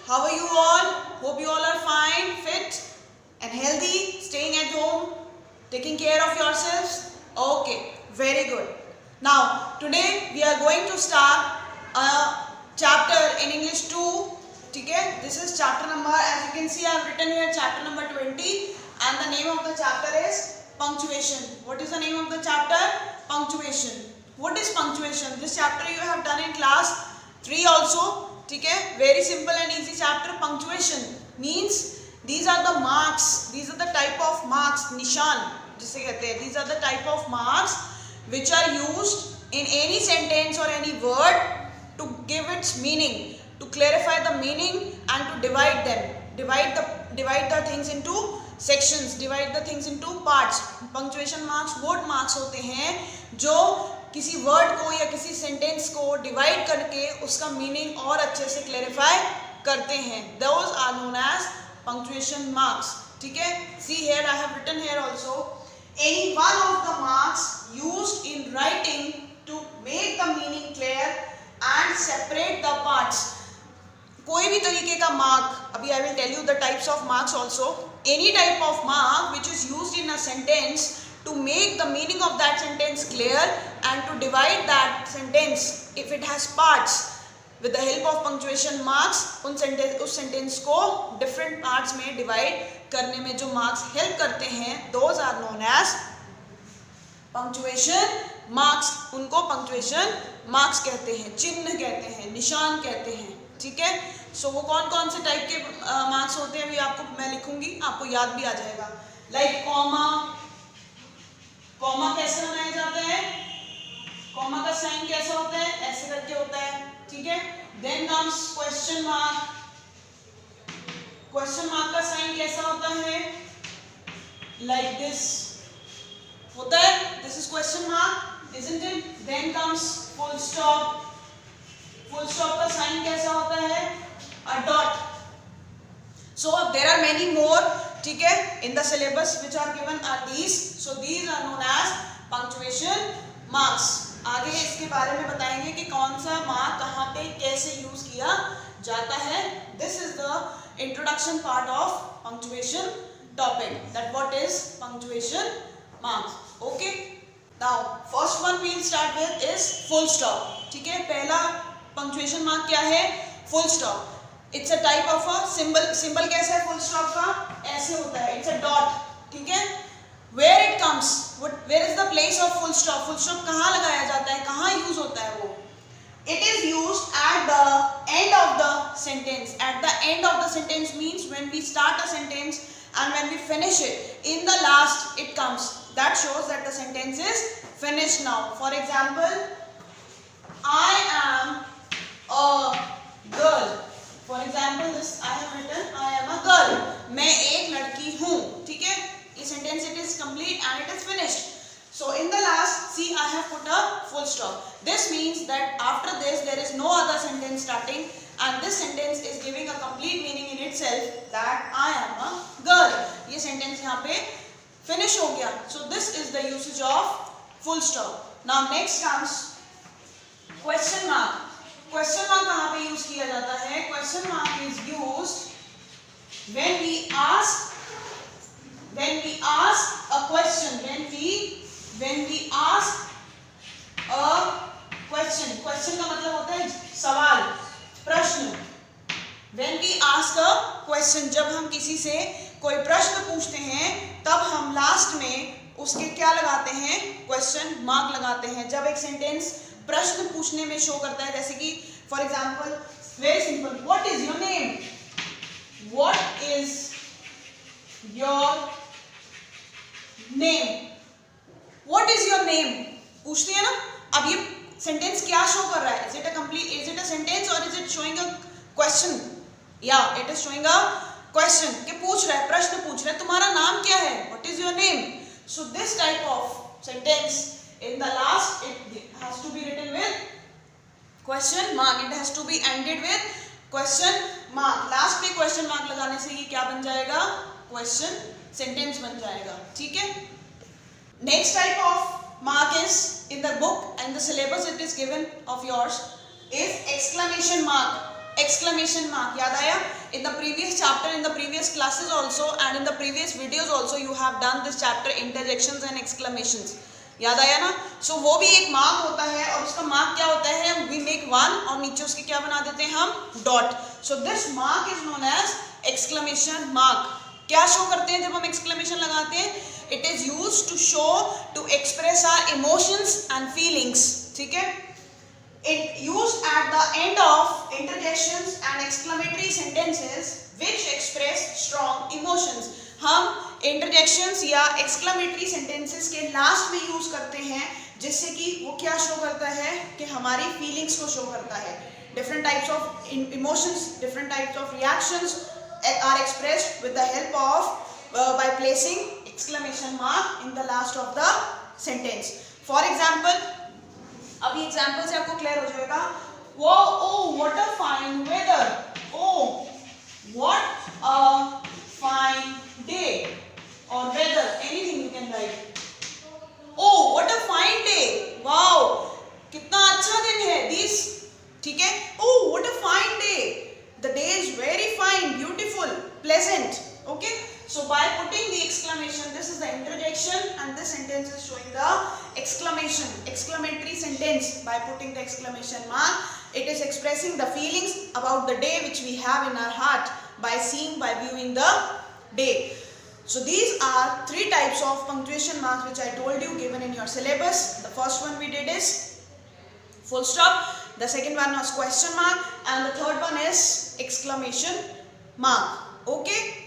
How are you all? Hope you all are fine, fit and healthy, staying at home, taking care of yourselves. Okay, very good. Now, today we are going to start a chapter in English 2. Okay, this is chapter number, as you can see I have written here chapter number 20 and the name of the chapter is punctuation. What is the name of the chapter? Punctuation. What is punctuation? This chapter you have done in class 3 also. ठीक है, very simple and easy chapter. Punctuation means these are the marks, these are the type of marks, निशान जिसे कहते हैं, these are the type of marks which are used in any sentence or any word to give its meaning, to clarify the meaning and to divide them, divide the things into sections, divide the things into parts. Punctuation marks वो marks होते हैं जो किसी word को या किसी sentence को divide करके उसका मीनिंग और अच्छे से क्लैरिफाई करते हैं. Those are known as punctuation marks. ठीक है, see here I have written here also, any one of the marks used in writing to make the meaning clear and separate the parts. कोई भी तरीके का mark, अभी I will tell you the types of marks also. Any type of mark which is used in a sentence to make the meaning of that sentence clear and to divide that sentence if it has parts with the help of punctuation marks, उस sentence को different parts में divide करने में जो marks help करते हैं, those are known as punctuation marks. उनको punctuation marks कहते हैं, चिन्ह कहते हैं, निशान कहते हैं. ठीक है, सो वो कौन कौन से टाइप के मार्क्स होते हैं अभी आपको मैं लिखूंगी, आपको याद भी आ जाएगा. लाइक कॉमा कैसे बनाया जाता है, कॉमा का साइन कैसा होता है, ऐसे करके होता है. ठीक है, then comes question mark. Question mark का साइन कैसा होता है, लाइक दिस होता है, this is question mark, isn't it. Then comes full stop. Full stop का साइन कैसा होता है, a dot. So there are many more. ठीक है, in the syllabus which are given are these, so these are known as punctuation marks. आगे इसके बारे में बताएंगे कि कौन सा मार्क कहाँ पे कैसे यूज किया जाता है. This is the introduction part of punctuation topic, that what is punctuation marks. Okay, now first one we will start with is full stop. ठीक है, पहला punctuation mark क्या है, full stop. It's a type of a symbol. symbol कैसा है full stop का, ऐसे होता है, it's a dot. ठीक है, where it comes, where is the place of full stop. full stop कहाँ लगाया जाता है, कहाँ यूज होता है वो. It is used at the end of the sentence. At the end of the sentence means when we start a sentence and when we finish it, in the last it comes. That shows that the sentence is finished now. For example, I am a girl. For example, this I have written, I am a girl. मैं एक लड़की हूँ. ठीक है, ये sentence it is complete and it is finished. So in the last, see I have put a full stop. This means that after this there is no other sentence starting and this sentence is giving a complete meaning in itself, that I am a girl. ये sentence यहाँ पे finish हो गया. So this is the usage of full stop. Now next comes question mark. Question mark कहाँ पे use किया जाता है, question mark is used when we ask a question, when we ask a question. Question का मतलब होता है सवाल, प्रश्न. when we ask a question, जब हम किसी से कोई प्रश्न पूछते हैं तब हम लास्ट में उसके क्या लगाते हैं, क्वेश्चन मार्क लगाते हैं. जब एक सेंटेंस प्रश्न पूछने में शो करता है, जैसे कि for example very simple, what is your name, what is your name, what is your name पूछते हैं ना. अब ये सेंटेंस क्या शो कर रहा है, is it a complete, is it a sentence और is it showing a question. या it is showing a question, कि पूछ रहा है, प्रश्न पूछ रहा है, तुम्हारा नाम क्या है, what is your name. So this type of sentence in the last it has to be written with question mark, it has to be ended with question mark. last पे question mark लगाने से ये क्या बन जाएगा, question sentence बन जाएगा. ठीक है, next type of mark is in the book and the syllabus it is given of yours is exclamation mark. exclamation mark. याद आया? In the previous chapter, in the previous classes also and in the previous videos also you have done this chapter interjections and exclamations. याद आया ना? So वो भी एक mark होता है और उसका मार्क क्या होता है? We make one और नीचे उसके क्या बना देते हैं हम? Dot. So this mark is known as exclamation mark. क्या शो करते हैं जब हम exclamation लगाते हैं? It is used to show, to express our emotions and feelings. ठीक है? It used at the end of interjections and exclamatory sentences which express strong emotions. हम interjections या exclamatory sentences के last में use करते हैं जिससे कि वो क्या show करता है कि हमारी feelings को show करता है. Different types of emotions, different types of reactions are expressed with the help of by placing exclamation mark in the last of the sentence. For example, अभी एग्जाम्पल से आपको क्लियर हो जाएगा. वो O what a fine weather. O what a fine day और weather anything you can write. O what a fine day. Wow कितना अच्छा दिन है. दिस ठीक है. O what a fine day. The day is very fine, beautiful, pleasant. Okay. So by putting the exclamation, this is the interjection and this sentence is showing the exclamation, exclamatory sentence. By putting the exclamation mark, it is expressing the feelings about the day which we have in our heart by seeing, by viewing the day. So these are three types of punctuation marks which I told you given in your syllabus. The first one we did is full stop, the second one was question mark and the third one is exclamation mark. Okay.